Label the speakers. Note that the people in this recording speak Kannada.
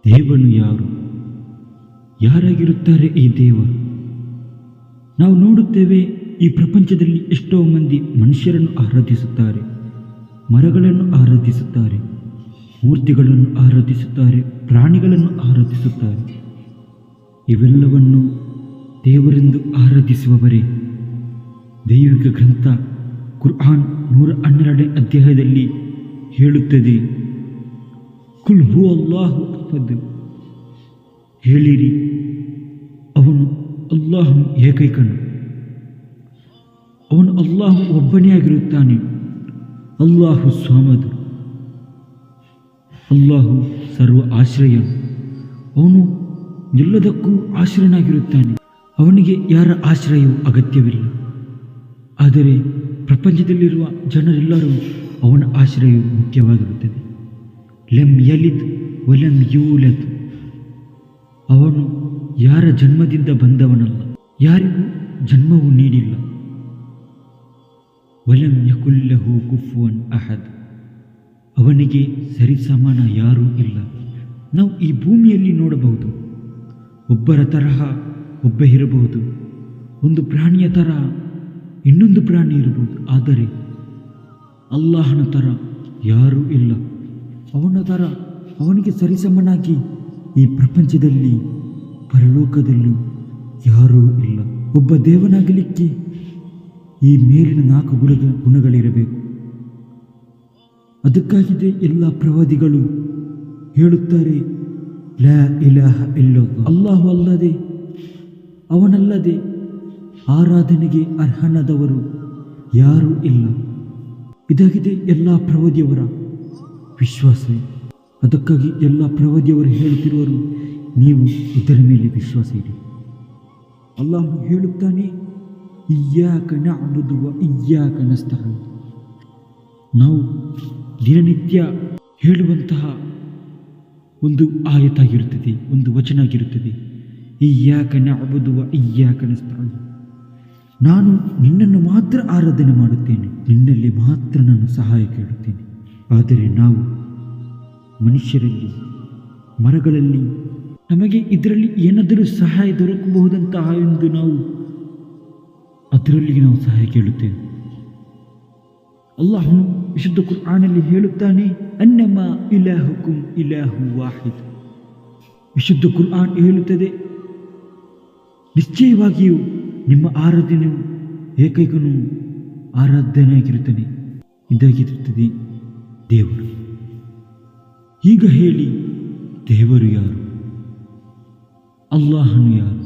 Speaker 1: ದೇವನು ಯಾರು? ಯಾರಾಗಿರುತ್ತಾರೆ ಈ ದೇವರು? ನಾವು ನೋಡುತ್ತೇವೆ, ಈ ಪ್ರಪಂಚದಲ್ಲಿ ಎಷ್ಟೋ ಮಂದಿ ಮನುಷ್ಯರನ್ನು ಆರಾಧಿಸುತ್ತಾರೆ, ಮರಗಳನ್ನು ಆರಾಧಿಸುತ್ತಾರೆ, ಮೂರ್ತಿಗಳನ್ನು ಆರಾಧಿಸುತ್ತಾರೆ, ಪ್ರಾಣಿಗಳನ್ನು ಆರಾಧಿಸುತ್ತಾರೆ. ಇವೆಲ್ಲವನ್ನು ದೇವರೆಂದು ಆರಾಧಿಸುವವರೇ. ದೈವಿಕ ಗ್ರಂಥ ಕುರ್ಆನ್ 112ನೇ ಅಧ್ಯಾಯದಲ್ಲಿ ಹೇಳುತ್ತದೆ, ಕುಲ್ ಹು ಅಲ್ಲಾಹು ಅಹದ್, ಹೇಳಿರಿ, ಅವನು ಅಲ್ಲಾಹು ಏಕೈಕನು, ಅವನು ಅಲ್ಲಾಹು ಒಬ್ಬನೇ ಆಗಿರುತ್ತಾನೆ. ಅಲ್ಲಾಹು ಸ್ವಾಮದು, ಅಲ್ಲಾಹು ಸರ್ವ ಆಶ್ರಯ, ಅವನು ಎಲ್ಲದಕ್ಕೂ ಆಶ್ರಯನಾಗಿರುತ್ತಾನೆ. ಅವನಿಗೆ ಯಾರ ಆಶ್ರಯವೂ ಅಗತ್ಯವಿಲ್ಲ. ಆದರೆ ಪ್ರಪಂಚದಲ್ಲಿರುವ ಜನರೆಲ್ಲರೂ ಅವನ ಆಶ್ರಯವು ಮುಖ್ಯವಾಗಿರುತ್ತದೆ. ಲಂ ಯಲಿದ್ ವಲಂ ಯೂಲದ್, ಅವನು ಯಾರ ಜನ್ಮದಿಂದ ಬಂದವನಲ್ಲ, ಯಾರಿಗೂ ಜನ್ಮವು ನೀಡಿಲ್ಲ. ವಲಂ ಯಕುಲ್ಲಹು ಕುಫುವನ್ ಅಹದ್, ಅವನಿಗೆ ಸರಿಸಮಾನ ಯಾರೂ ಇಲ್ಲ. ನಾವು ಈ ಭೂಮಿಯಲ್ಲಿ ನೋಡಬಹುದು, ಒಬ್ಬರ ತರಹ ಒಬ್ಬ ಇರಬಹುದು, ಒಂದು ಪ್ರಾಣಿಯ ತರಹ ಇನ್ನೊಂದು ಪ್ರಾಣಿ ಇರಬಹುದು. ಆದರೆ ಅಲ್ಲಾಹನ ಥರ ಯಾರೂ ಇಲ್ಲ. ಅವನ ಥರ ಅವನಿಗೆ ಸರಿಸಮನಾಗಿ ಈ ಪ್ರಪಂಚದಲ್ಲಿ ಪರಲೋಕದಲ್ಲೂ ಯಾರೂ ಇಲ್ಲ. ಒಬ್ಬ ದೇವನಾಗಲಿಕ್ಕೆ ಈ ಮೇಲಿನ 4 ಗುಣಗಳಿರಬೇಕು. ಅದಕ್ಕಾಗಿದೆ ಎಲ್ಲ ಪ್ರವಾದಿಗಳು ಹೇಳುತ್ತಾರೆ, ಲಾ ಇಲಾಹ ಇಲ್ಲಲ್ಲಾಹ್, ಅಲ್ಲಾಹು ಅಲ್ಲದೆ, ಅವನಲ್ಲದೆ ಆರಾಧನೆಗೆ ಅರ್ಹನಾದವರು ಯಾರೂ ಇಲ್ಲ. ಇದಾಗಿದೆ ಎಲ್ಲ ಪ್ರವಾದಿಯವರ ವಿಶ್ವಾಸ. ಅದಕ್ಕಾಗಿ ಎಲ್ಲ ಪ್ರವಾದಿಯವರು ಹೇಳುತ್ತಿರುವರು, ನೀವು ಇದರ ಮೇಲೆ ವಿಶ್ವಾಸ ಇಡಿ. ಅಲ್ಲಾಹು ಹೇಳುತ್ತಾನೆ, ಇಯ್ಯಾಕ ನಅಬುದು ವ ಇಯ್ಯಾಕ ನಸ್ತഈನ್. ನಾವು ದಿನನಿತ್ಯ ಹೇಳುವಂತಹ ಒಂದು ಆಯತಾಗಿರುತ್ತದೆ, ಒಂದು ವಚನ ಆಗಿರುತ್ತದೆ, ಇಯ್ಯಾಕ ನಅಬುದು ವ ಇಯ್ಯಾಕ ನಸ್ತഈನ್. ನಾನು ನಿನ್ನನ್ನು ಮಾತ್ರ ಆರಾಧನೆ ಮಾಡುತ್ತೇನೆ, ನಿನ್ನಲ್ಲಿ ಮಾತ್ರ ನಾನು ಸಹಾಯ ಕೇಳುತ್ತೇನೆ. ಆದರೆ ನಾವು ಮನುಷ್ಯರಲ್ಲಿ, ಮರಗಳಲ್ಲಿ ನಮಗೆ ಇದರಲ್ಲಿ ಏನಾದರೂ ಸಹಾಯ ದೊರಕಬಹುದಂತಹ ಎಂದು ನಾವು ಅದರಲ್ಲಿ ನಾವು ಸಹಾಯ ಕೇಳುತ್ತೇವೆ. ಅಲ್ಲಾಹನು ವಿಶುದ್ಧ ಕುರ್ಆನಲ್ಲಿ ಹೇಳುತ್ತಾನೆ, ಅನ್ನಮಾ ಇಲಾಹುಕುಂ ಇಲಾಹು ವಾಹಿದ್. ವಿಶುದ್ಧ ಕುರ್ಆನ್ ಹೇಳುತ್ತದೆ, ನಿಶ್ಚಯವಾಗಿಯೂ ನಿಮ್ಮ ಆರಾಧನೆಯು ಏಕೈಕನು ಆರಾಧನೆಯಾಗಿರುತ್ತಾನೆ. ಇದಾಗಿರುತ್ತದೆ ದೇವರು. ಈಗ ಹೇಳಿ, ದೇವರು ಯಾರು? ಅಲ್ಲಾಹನು ಯಾರು?